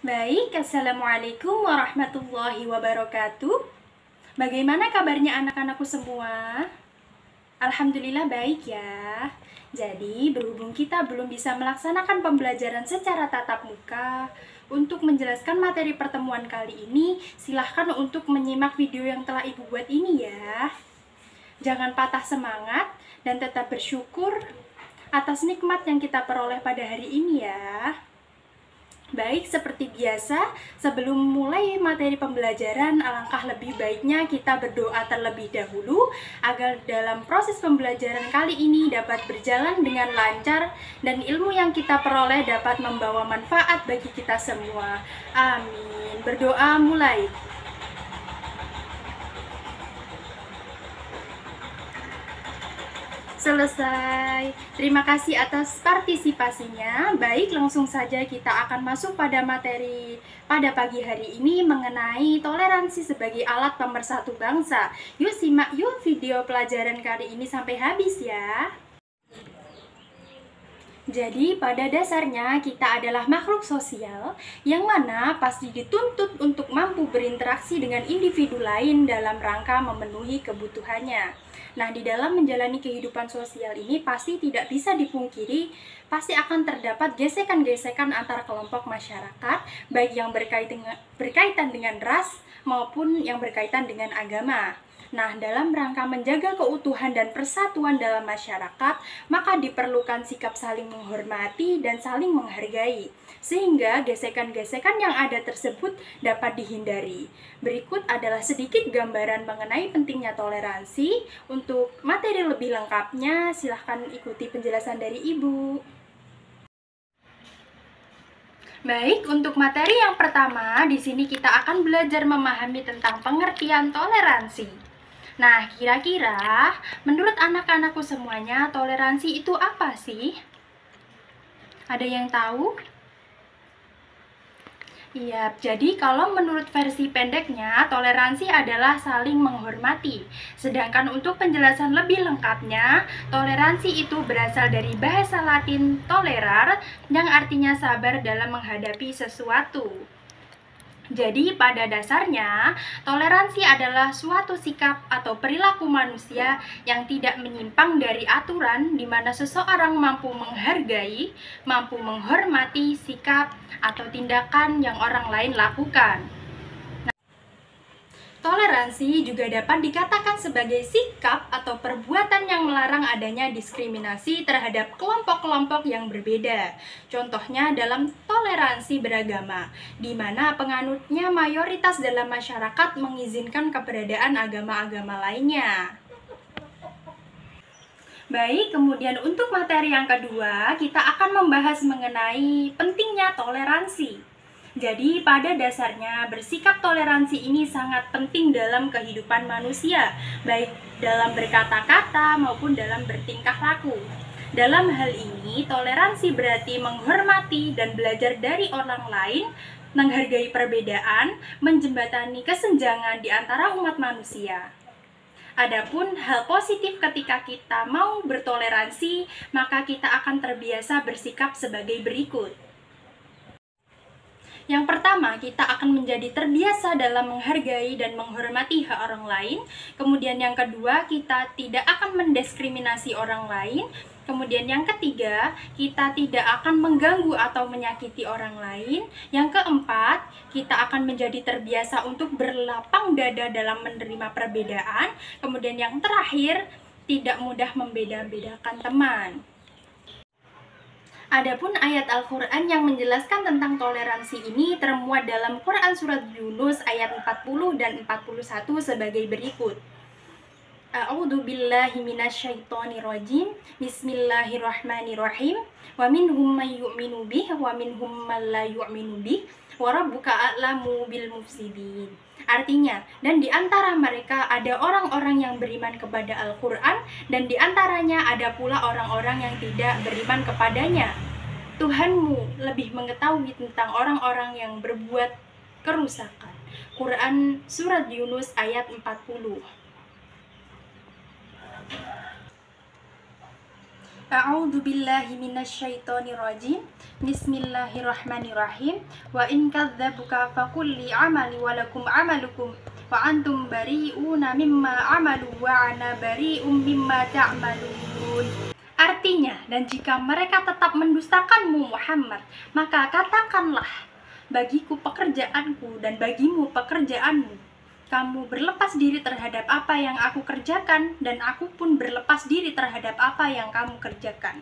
Baik, Assalamualaikum warahmatullahi wabarakatuh. Bagaimana kabarnya anak-anakku semua? Alhamdulillah baik ya. Jadi, berhubung kita belum bisa melaksanakan pembelajaran secara tatap muka, untuk menjelaskan materi pertemuan kali ini, silahkan untuk menyimak video yang telah Ibu buat ini ya. Jangan patah semangat dan tetap bersyukur atas nikmat yang kita peroleh pada hari ini ya. Baik, seperti biasa, sebelum mulai materi pembelajaran, alangkah lebih baiknya kita berdoa terlebih dahulu agar dalam proses pembelajaran kali ini dapat berjalan dengan lancar dan ilmu yang kita peroleh dapat membawa manfaat bagi kita semua. Amin. Berdoa mulai. Selesai. Terima kasih atas partisipasinya. Baik, langsung saja kita akan masuk pada materi pada pagi hari ini mengenai toleransi sebagai alat pemersatu bangsa. Yuk simak yuk video pelajaran kali ini sampai habis ya. Jadi pada dasarnya kita adalah makhluk sosial yang mana pasti dituntut untuk mampu berinteraksi dengan individu lain dalam rangka memenuhi kebutuhannya. Nah, di dalam menjalani kehidupan sosial ini pasti tidak bisa dipungkiri, pasti akan terdapat gesekan-gesekan antar kelompok masyarakat, baik yang berkaitan dengan ras maupun yang berkaitan dengan agama. Nah, dalam rangka menjaga keutuhan dan persatuan dalam masyarakat, maka diperlukan sikap saling menghormati dan saling menghargai, sehingga gesekan-gesekan yang ada tersebut dapat dihindari. Berikut adalah sedikit gambaran mengenai pentingnya toleransi. Untuk materi lebih lengkapnya, silahkan ikuti penjelasan dari Ibu. Baik, untuk materi yang pertama, di sini kita akan belajar memahami tentang pengertian toleransi. Nah, kira-kira menurut anak-anakku semuanya, toleransi itu apa sih? Ada yang tahu? Iya, jadi kalau menurut versi pendeknya, toleransi adalah saling menghormati. Sedangkan untuk penjelasan lebih lengkapnya, toleransi itu berasal dari bahasa Latin tolerar, yang artinya sabar dalam menghadapi sesuatu. Jadi pada dasarnya, toleransi adalah suatu sikap atau perilaku manusia yang tidak menyimpang dari aturan di mana seseorang mampu menghargai, mampu menghormati sikap atau tindakan yang orang lain lakukan. Toleransi juga dapat dikatakan sebagai sikap atau perbuatan yang melarang adanya diskriminasi terhadap kelompok-kelompok yang berbeda. Contohnya dalam toleransi beragama, di mana penganutnya mayoritas dalam masyarakat mengizinkan keberadaan agama-agama lainnya. Baik, kemudian untuk materi yang kedua, kita akan membahas mengenai pentingnya toleransi. Jadi, pada dasarnya bersikap toleransi ini sangat penting dalam kehidupan manusia, baik dalam berkata-kata maupun dalam bertingkah laku. Dalam hal ini, toleransi berarti menghormati dan belajar dari orang lain, menghargai perbedaan, menjembatani kesenjangan di antara umat manusia. Adapun hal positif ketika kita mau bertoleransi, maka kita akan terbiasa bersikap sebagai berikut. Yang pertama, kita akan menjadi terbiasa dalam menghargai dan menghormati hak orang lain. Kemudian yang kedua, kita tidak akan mendiskriminasi orang lain. Kemudian yang ketiga, kita tidak akan mengganggu atau menyakiti orang lain. Yang keempat, kita akan menjadi terbiasa untuk berlapang dada dalam menerima perbedaan. Kemudian yang terakhir, tidak mudah membeda-bedakan teman. Adapun ayat Al-Quran yang menjelaskan tentang toleransi ini termuat dalam Quran Surat Yunus ayat 40 dan 41 sebagai berikut. A'udzu billahi minasyaitonir rajim. Bismillahirrahmanirrahim. Wa minhum may yu'minu bih wa minhum man la yu'minu bih wa rabbuka a'lamu bil mufsidin. Artinya, dan di antara mereka ada orang-orang yang beriman kepada Al-Quran, dan di antaranya ada pula orang-orang yang tidak beriman kepadanya. Tuhanmu lebih mengetahui tentang orang-orang yang berbuat kerusakan. Quran Surat Yunus ayat 40. A'udzu billahi minasyaitonir rajim. Bismillahirrahmanirrahim. Wa in kadzdzabuka faqul li amali wa lakum amalukum wa antum bari'una mimma amalu wa ana bari'um mimma ta'malun. Artinya, dan jika mereka tetap mendustakanmu Muhammad, maka katakanlah, bagiku pekerjaanku dan bagimu pekerjaanmu. Kamu berlepas diri terhadap apa yang aku kerjakan, dan aku pun berlepas diri terhadap apa yang kamu kerjakan.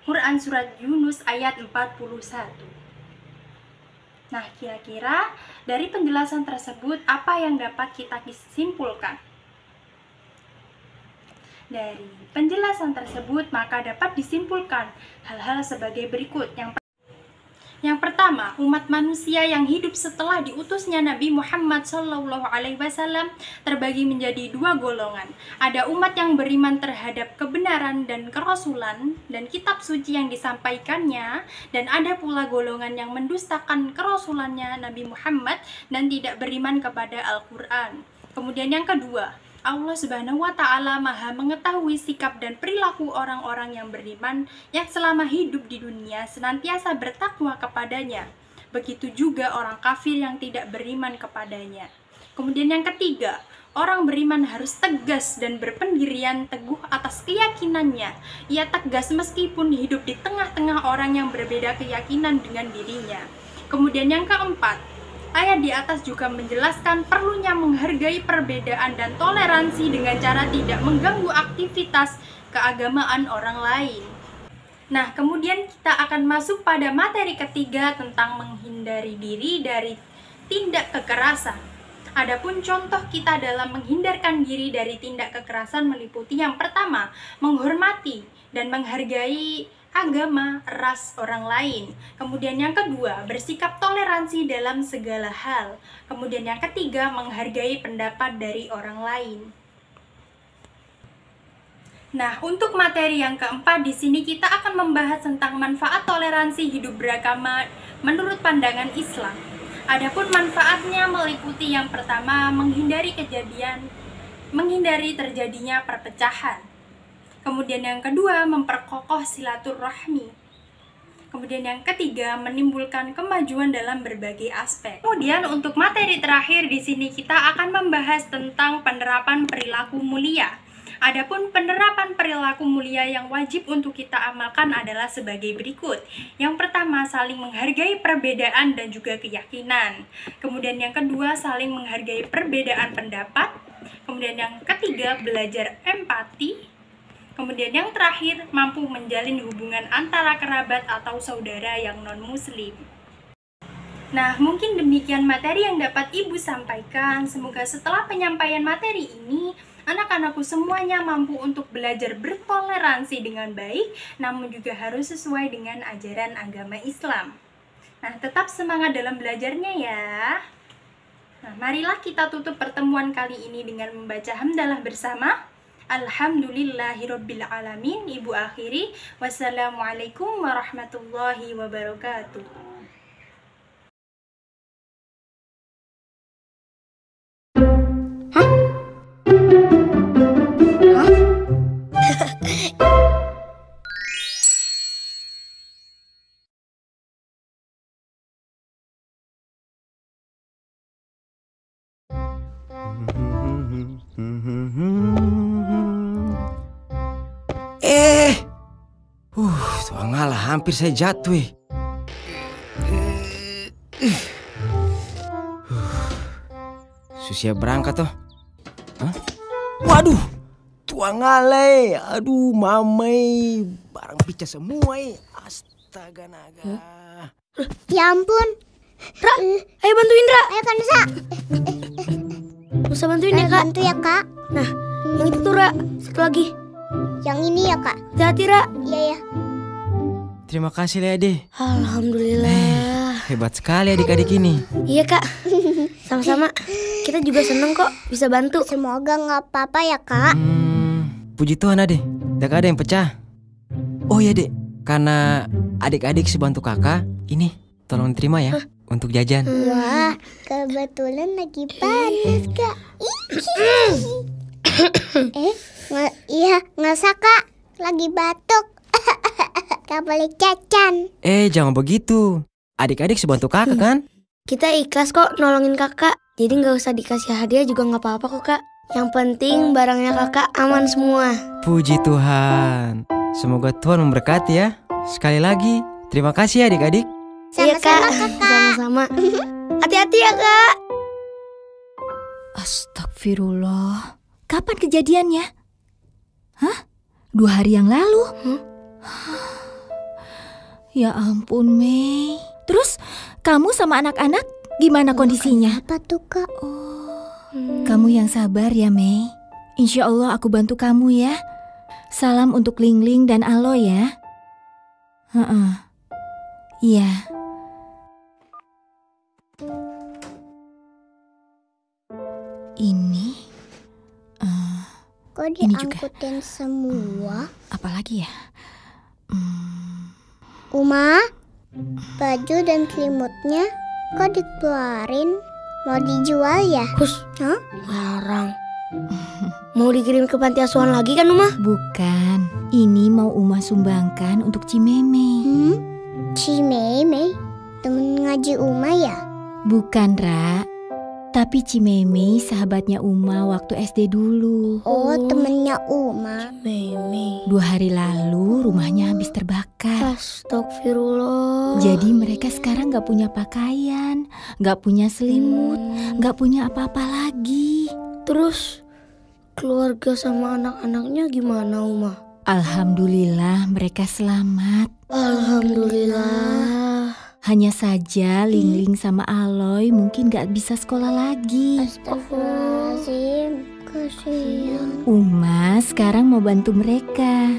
Quran Surat Yunus ayat 41. Nah, kira-kira dari penjelasan tersebut, apa yang dapat kita simpulkan? Dari penjelasan tersebut, maka dapat disimpulkan hal-hal sebagai berikut. Yang pertama, umat manusia yang hidup setelah diutusnya Nabi Muhammad SAW terbagi menjadi dua golongan. Ada umat yang beriman terhadap kebenaran dan kerasulan dan kitab suci yang disampaikannya, dan ada pula golongan yang mendustakan kerasulannya Nabi Muhammad dan tidak beriman kepada Al-Quran. Kemudian yang kedua, Allah Subhanahu wa Ta'ala Maha mengetahui sikap dan perilaku orang-orang yang beriman yang selama hidup di dunia senantiasa bertakwa kepadanya. Begitu juga orang kafir yang tidak beriman kepadanya. Kemudian yang ketiga, orang beriman harus tegas dan berpendirian teguh atas keyakinannya. Ia tegas meskipun hidup di tengah-tengah orang yang berbeda keyakinan dengan dirinya. Kemudian yang keempat, ayat di atas juga menjelaskan perlunya menghargai perbedaan dan toleransi dengan cara tidak mengganggu aktivitas keagamaan orang lain. Nah, kemudian kita akan masuk pada materi ketiga tentang menghindari diri dari tindak kekerasan. Adapun contoh kita dalam menghindarkan diri dari tindak kekerasan meliputi yang pertama, menghormati dan menghargai agama, ras orang lain. Kemudian yang kedua, bersikap toleransi dalam segala hal. Kemudian yang ketiga, menghargai pendapat dari orang lain. Nah, untuk materi yang keempat di sini kita akan membahas tentang manfaat toleransi hidup beragama menurut pandangan Islam. Adapun manfaatnya meliputi yang pertama, menghindari terjadinya perpecahan. Kemudian yang kedua, memperkokoh silaturahmi. Kemudian yang ketiga, menimbulkan kemajuan dalam berbagai aspek. Kemudian untuk materi terakhir di sini kita akan membahas tentang penerapan perilaku mulia. Adapun penerapan perilaku mulia yang wajib untuk kita amalkan adalah sebagai berikut. Yang pertama, saling menghargai perbedaan dan juga keyakinan. Kemudian yang kedua, saling menghargai perbedaan pendapat. Kemudian yang ketiga, belajar empati. Kemudian yang terakhir, mampu menjalin hubungan antara kerabat atau saudara yang non-muslim. Nah, mungkin demikian materi yang dapat Ibu sampaikan. Semoga setelah penyampaian materi ini, anak-anakku semuanya mampu untuk belajar bertoleransi dengan baik, namun juga harus sesuai dengan ajaran agama Islam. Nah, tetap semangat dalam belajarnya ya. Nah, marilah kita tutup pertemuan kali ini dengan membaca hamdalah bersama. Alhamdulillahirabbil alamin. Ibu akhiri, wassalamualaikum warahmatullahi wabarakatuh. Tuangalah, hampir saya jatuh. Susia berangkat toh. Hah? Waduh, tuangale, aduh mamai, barang pica semua. Astaga naga. Ya ampun. Ra, ayo bantuin Ra. Ayo Kansa. Bisa bantuin ya Kak? Bantu ya Kak. Nah, yang itu tuh Ra, satu lagi. Yang ini ya Kak. Hati-hati Ra. Iya ya. Terima kasih Ade. Alhamdulillah. Hebat sekali adik-adik ini. Iya Kak, sama-sama. Kita juga seneng kok bisa bantu. Semoga nggak apa-apa ya Kak. Puji Tuhan Ade, tidak ada yang pecah. Oh ya Dek, karena adik-adik sebantu kakak, ini tolong terima ya untuk jajan. Wah, kebetulan lagi panas Kak. Iya, nggak usah Kak, lagi batuk. Gak boleh jajan. Jangan begitu. Adik-adik sebantu kakak kan? Kita ikhlas kok nolongin kakak. Jadi nggak usah dikasih hadiah juga nggak apa-apa kok kak. Yang penting barangnya kakak aman semua. Puji Tuhan. Semoga Tuhan memberkati ya. Sekali lagi, terima kasih ya adik-adik. Iya kak, sama-sama. Hati-hati ya kak. Astagfirullah. Kapan kejadiannya? Hah? 2 hari yang lalu? Ya ampun, Mei. Terus kamu sama anak-anak gimana kondisinya? Apa tuh kak? Kamu yang sabar ya, Mei. Insya Allah aku bantu kamu ya. Salam untuk Lingling dan Aloy ya. Iya. Ini Kok Ini juga. diangkutin semua? apalagi ya? Uma, baju dan selimutnya kok dikeluarin? Mau dijual ya? Hus, Hah? larang. Mau dikirim ke panti asuhan lagi kan Uma? Bukan. Ini mau Uma sumbangkan untuk Cimeme. Si Mei, temen ngaji Uma ya? Bukan, Ra. Tapi Cimeme sahabatnya Uma waktu SD dulu. Oh, temennya Uma. Meme. 2 hari lalu rumahnya habis terbakar. Astagfirullah. Jadi mereka sekarang gak punya pakaian, gak punya selimut, gak punya apa-apa lagi. Terus keluarga sama anak-anaknya gimana Uma? Alhamdulillah mereka selamat. Alhamdulillah. Hanya saja Lingling sama Aloy mungkin gak bisa sekolah lagi. Astagfirullahaladzim, kasihan. Uma sekarang mau bantu mereka.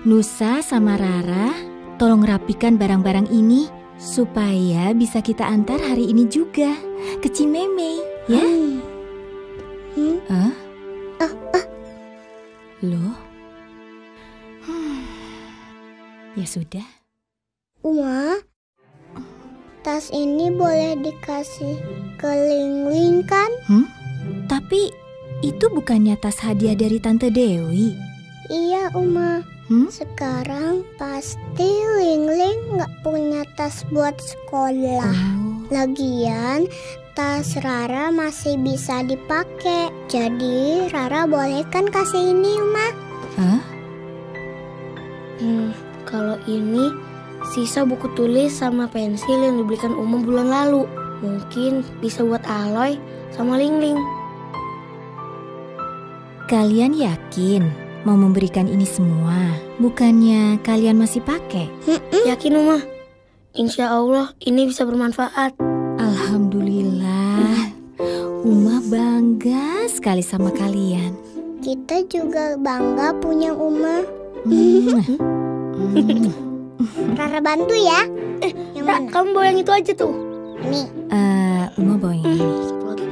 Nusa sama Rara, tolong rapikan barang-barang ini supaya bisa kita antar hari ini juga ke Cimeme, ya? Loh? Ya sudah. Uma, tas ini boleh dikasih ke Lingling kan? Tapi itu bukannya tas hadiah dari Tante Dewi? Iya Uma. Hmm? Sekarang pasti Lingling nggak punya tas buat sekolah. Oh. Lagian tas Rara masih bisa dipakai. Jadi Rara boleh kan kasih ini Uma? Hah? Kalau ini sisa buku tulis sama pensil yang dibelikan Uma bulan lalu. Mungkin bisa buat Aloy sama Lingling. Kalian yakin mau memberikan ini semua? Bukannya kalian masih pakai? Yakin Uma? Insya Allah ini bisa bermanfaat. Alhamdulillah. Uma bangga sekali sama kalian. Kita juga bangga punya Uma. Rara bantu ya. Yang Ra, mana? kamu bawa yang itu aja tuh. Nih. Uma bawa yang ini. Satu lagi.